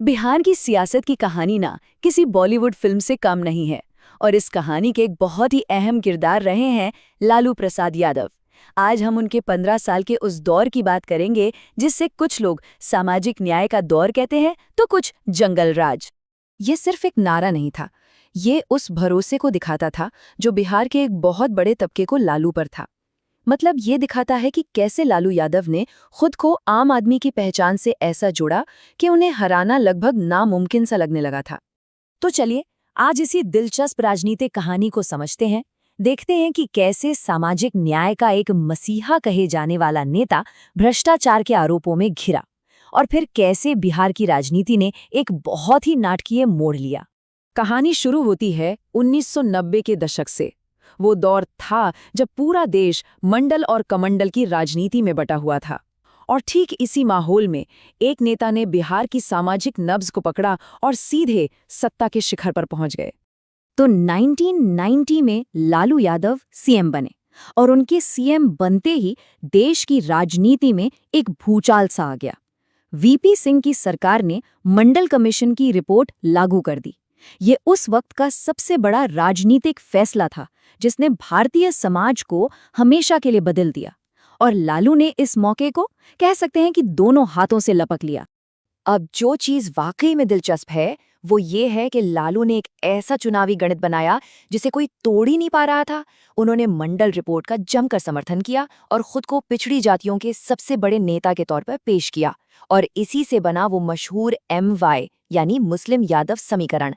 बिहार की सियासत की कहानी ना किसी बॉलीवुड फिल्म से कम नहीं है और इस कहानी के एक बहुत ही अहम किरदार रहे हैं लालू प्रसाद यादव। आज हम उनके 15 साल के उस दौर की बात करेंगे जिससे कुछ लोग सामाजिक न्याय का दौर कहते हैं तो कुछ जंगल राज। ये सिर्फ एक नारा नहीं था, ये उस भरोसे को दिखाता था जो बिहार के एक बहुत बड़े तबके को लालू पर था। मतलब ये दिखाता है कि कैसे लालू यादव ने खुद को आम आदमी की पहचान से ऐसा जोड़ा कि उन्हें हराना लगभग नामुमकिन सा लगने लगा था। तो चलिए आज इसी दिलचस्प राजनीतिक कहानी को समझते हैं। देखते हैं कि कैसे सामाजिक न्याय का एक मसीहा कहे जाने वाला नेता भ्रष्टाचार के आरोपों में घिरा और फिर कैसे बिहार की राजनीति ने एक बहुत ही नाटकीय मोड़ लिया। कहानी शुरू होती है 1990 के दशक से। वो दौर था जब पूरा देश मंडल और कमंडल की राजनीति में बटा हुआ था। और ठीक इसी माहौल में एक नेता ने बिहार की सामाजिक नब्ज को पकड़ा और सीधे सत्ता के शिखर पर पहुंच गए। तो 1990 में लालू यादव सीएम बने और उनके सीएम बनते ही देश की राजनीति में एक भूचाल सा आ गया। वीपी सिंह की सरकार ने मंडल कमीशन की रिपोर्ट लागू कर दी। ये उस वक्त का सबसे बड़ा राजनीतिक फैसला था जिसने भारतीय समाज को हमेशा के लिए बदल दिया और लालू ने इस मौके को कह सकते हैं कि दोनों हाथों से लपक लिया। अब जो चीज वाकई में दिलचस्प है वो ये है कि लालू ने एक ऐसा चुनावी गणित बनाया जिसे कोई तोड़ ही नहीं पा रहा था। उन्होंने मंडल रिपोर्ट का जमकर समर्थन किया और खुद को पिछड़ी जातियों के सबसे बड़े नेता के तौर पर पेश किया और इसी से बना वो मशहूर MY यानी मुस्लिम यादव समीकरण।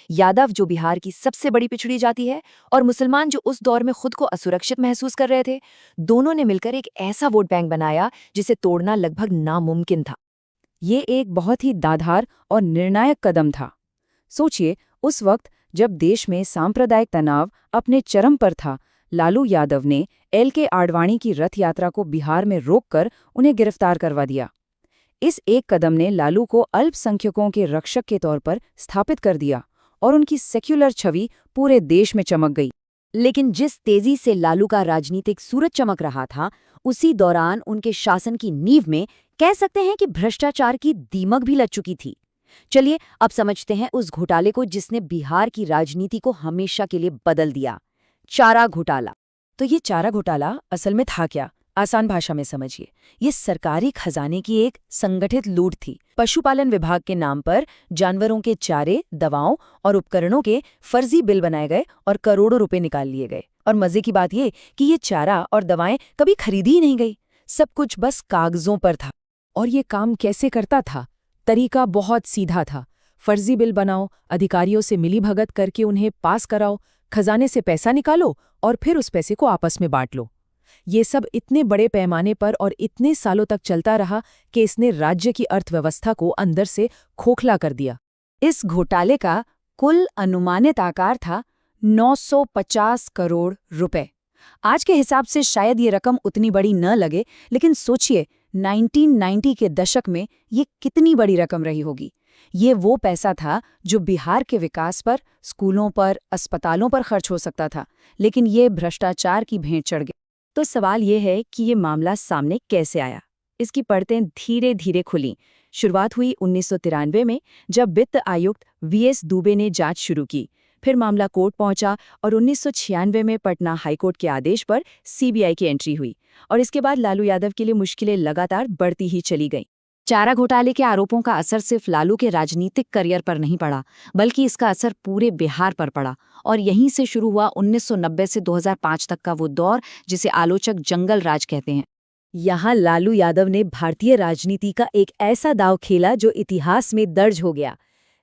यादव जो बिहार की सबसे बड़ी पिछड़ी जाति है और मुसलमान जो उस दौर में खुद को असुरक्षित महसूस कर रहे थे, दोनों ने मिलकर एक ऐसा वोट बैंक बनाया जिसे तोड़ना लगभग नामुमकिन था। ये एक बहुत ही दाधार और निर्णायक कदम था। सोचिए, उस वक्त जब देश में सांप्रदायिक तनाव अपने चरम पर था, लालू यादव ने LK आडवाणी की रथ यात्रा को बिहार में रोककर उन्हें गिरफ्तार करवा दिया। इस एक कदम ने लालू को अल्पसंख्यकों के रक्षक के तौर पर स्थापित कर दिया और उनकी सेक्युलर छवि पूरे देश में चमक गई। लेकिन जिस तेजी से लालू का राजनीतिक सूरज चमक रहा था, उसी दौरान उनके शासन की नींव में कह सकते हैं कि भ्रष्टाचार की दीमक भी लग चुकी थी। चलिए अब समझते हैं उस घोटाले को जिसने बिहार की राजनीति को हमेशा के लिए बदल दिया, चारा घोटाला। तो ये चारा घोटाला असल में था क्या? आसान भाषा में समझिए, ये सरकारी खजाने की एक संगठित लूट थी। पशुपालन विभाग के नाम पर जानवरों के चारे, दवाओं और उपकरणों के फर्जी बिल बनाए गए और करोड़ों रुपए निकाल लिए गए। और मजे की बात ये कि ये चारा और दवाएं कभी खरीदी ही नहीं गई, सब कुछ बस कागजों पर था। और ये काम कैसे करता था? तरीका बहुत सीधा था। फर्जी बिल बनाओ, अधिकारियों से मिलीभगत करके उन्हें पास कराओ, खजाने से पैसा निकालो और फिर उस पैसे को आपस में बांट लो। ये सब इतने बड़े पैमाने पर और इतने सालों तक चलता रहा कि इसने राज्य की अर्थव्यवस्था को अंदर से खोखला कर दिया। इस घोटाले का कुल अनुमानित आकार था 950 करोड़ रुपए। आज के हिसाब से शायद ये रकम उतनी बड़ी न लगे, लेकिन सोचिए 1990 के दशक में ये कितनी बड़ी रकम रही होगी। ये वो पैसा था जो बिहार के विकास पर, स्कूलों पर, अस्पतालों पर खर्च हो सकता था, लेकिन ये भ्रष्टाचार की भेंट चढ़ गई। तो सवाल ये है कि ये मामला सामने कैसे आया। इसकी परतें धीरे धीरे खुलीं। शुरुआत हुई 1993 में जब वित्त आयुक्त VS दुबे ने जांच शुरू की। फिर मामला कोर्ट पहुंचा और 1996 में पटना हाईकोर्ट के आदेश पर CBI की एंट्री हुई और इसके बाद लालू यादव के लिए मुश्किलें लगातार बढ़ती ही चली गईं। चारा घोटाले के आरोपों का असर सिर्फ लालू के राजनीतिक करियर पर नहीं पड़ा, बल्कि इसका असर पूरे बिहार पर पड़ा और यहीं से शुरू हुआ 1990 से 2005 तक का वो दौर जिसे आलोचक जंगल राज कहते हैं। यहाँ लालू यादव ने भारतीय राजनीति का एक ऐसा दांव खेला जो इतिहास में दर्ज हो गया।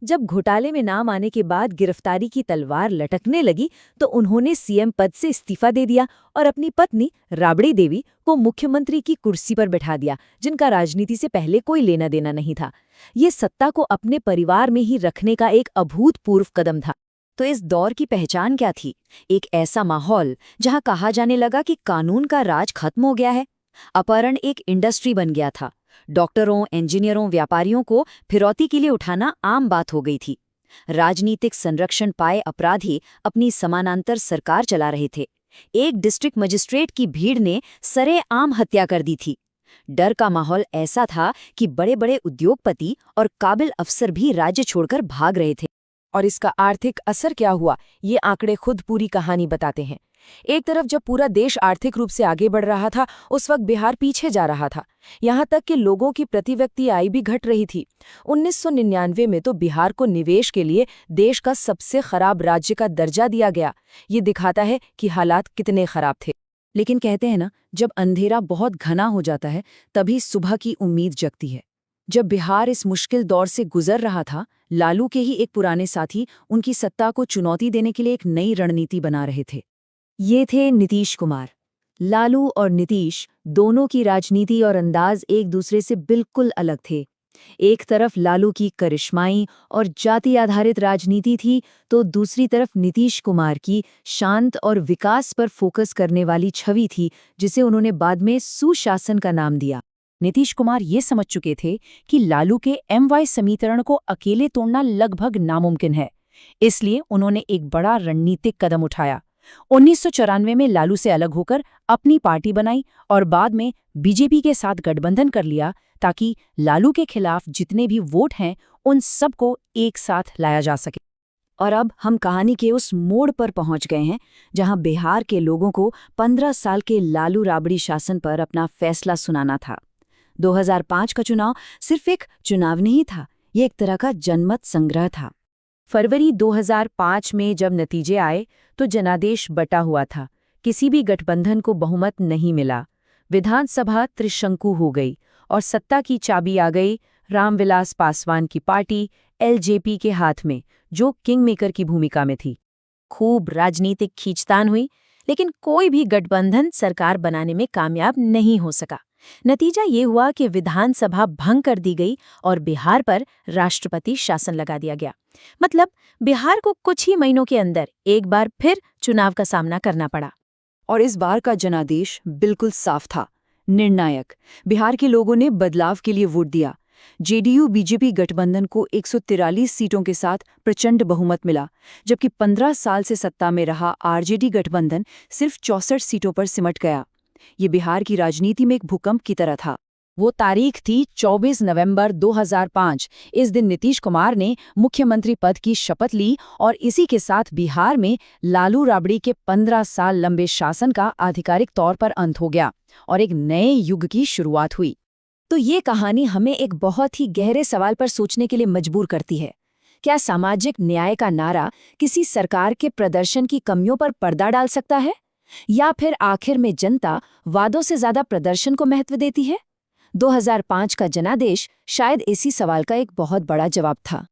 जब घोटाले में नाम आने के बाद गिरफ्तारी की तलवार लटकने लगी तो उन्होंने CM पद से इस्तीफा दे दिया और अपनी पत्नी राबड़ी देवी को मुख्यमंत्री की कुर्सी पर बैठा दिया, जिनका राजनीति से पहले कोई लेना देना नहीं था। ये सत्ता को अपने परिवार में ही रखने का एक अभूतपूर्व कदम था। तो इस दौर की पहचान क्या थी? एक ऐसा माहौल जहां कहा जाने लगा कि कानून का राज खत्म हो गया है। अपहरण एक इंडस्ट्री बन गया था। डॉक्टरों, इंजीनियरों, व्यापारियों को फिरौती के लिए उठाना आम बात हो गई थी। राजनीतिक संरक्षण पाए अपराधी अपनी समानांतर सरकार चला रहे थे। एक डिस्ट्रिक्ट मजिस्ट्रेट की भीड़ ने सरेआम हत्या कर दी थी। डर का माहौल ऐसा था कि बड़े बड़े उद्योगपति और काबिल अफसर भी राज्य छोड़कर भाग रहे थे। और इसका आर्थिक असर क्या हुआ, ये आंकड़े खुद पूरी कहानी बताते हैं। एक तरफ जब पूरा देश आर्थिक रूप से आगे बढ़ रहा था, उस वक्त बिहार पीछे जा रहा था। यहाँ तक कि लोगों की प्रति व्यक्ति आय भी घट रही थी। 1999 में तो बिहार को निवेश के लिए देश का सबसे खराब राज्य का दर्जा दिया गया। ये दिखाता है कि हालात कितने खराब थे। लेकिन कहते हैं ना, जब अंधेरा बहुत घना हो जाता है तभी सुबह की उम्मीद जगती है। जब बिहार इस मुश्किल दौर से गुजर रहा था, लालू के ही एक पुराने साथी उनकी सत्ता को चुनौती देने के लिए एक नई रणनीति बना रहे थे। ये थे नीतीश कुमार। लालू और नीतीश दोनों की राजनीति और अंदाज एक दूसरे से बिल्कुल अलग थे। एक तरफ लालू की करिश्माई और जाति आधारित राजनीति थी, तो दूसरी तरफ नीतीश कुमार की शांत और विकास पर फोकस करने वाली छवि थी, जिसे उन्होंने बाद में सुशासन का नाम दिया। नीतीश कुमार ये समझ चुके थे कि लालू के MY समीकरण को अकेले तोड़ना लगभग नामुमकिन है। इसलिए उन्होंने एक बड़ा रणनीतिक कदम उठाया। 1994 में लालू से अलग होकर अपनी पार्टी बनाई और बाद में बीजेपी के साथ गठबंधन कर लिया, ताकि लालू के खिलाफ जितने भी वोट हैं उन सबको एक साथ लाया जा सके। और अब हम कहानी के उस मोड़ पर पहुंच गए हैं जहां बिहार के लोगों को 15 साल के लालू राबड़ी शासन पर अपना फैसला सुनाना था। 2005 का चुनाव सिर्फ एक चुनाव नहीं था, ये एक तरह का जनमत संग्रह था। फरवरी 2005 में जब नतीजे आए तो जनादेश बटा हुआ था। किसी भी गठबंधन को बहुमत नहीं मिला। विधानसभा त्रिशंकु हो गई और सत्ता की चाबी आ गई रामविलास पासवान की पार्टी LJP के हाथ में, जो किंगमेकर की भूमिका में थी। खूब राजनीतिक खींचतान हुई, लेकिन कोई भी गठबंधन सरकार बनाने में कामयाब नहीं हो सका। नतीजा ये हुआ कि विधानसभा भंग कर दी गई और बिहार पर राष्ट्रपति शासन लगा दिया गया। मतलब बिहार को कुछ ही महीनों के अंदर एक बार फिर चुनाव का सामना करना पड़ा। और इस बार का जनादेश बिल्कुल साफ था, निर्णायक। बिहार के लोगों ने बदलाव के लिए वोट दिया। JDU BJP गठबंधन को 143 सीटों के साथ प्रचंड बहुमत मिला, जबकि 15 साल से सत्ता में रहा RJD गठबंधन सिर्फ 64 सीटों पर सिमट गया। ये बिहार की राजनीति में एक भूकंप की तरह था। वो तारीख थी 24 नवंबर 2005। इस दिन नीतीश कुमार ने मुख्यमंत्री पद की शपथ ली और इसी के साथ बिहार में लालू राबड़ी के 15 साल लंबे शासन का आधिकारिक तौर पर अंत हो गया और एक नए युग की शुरुआत हुई। तो ये कहानी हमें एक बहुत ही गहरे सवाल पर सोचने के लिए मजबूर करती है। क्या सामाजिक न्याय का नारा किसी सरकार के प्रदर्शन की कमियों पर पर्दा डाल सकता है, या फिर आखिर में जनता वादों से ज्यादा प्रदर्शन को महत्व देती है? 2005 का जनादेश शायद इसी सवाल का एक बहुत बड़ा जवाब था।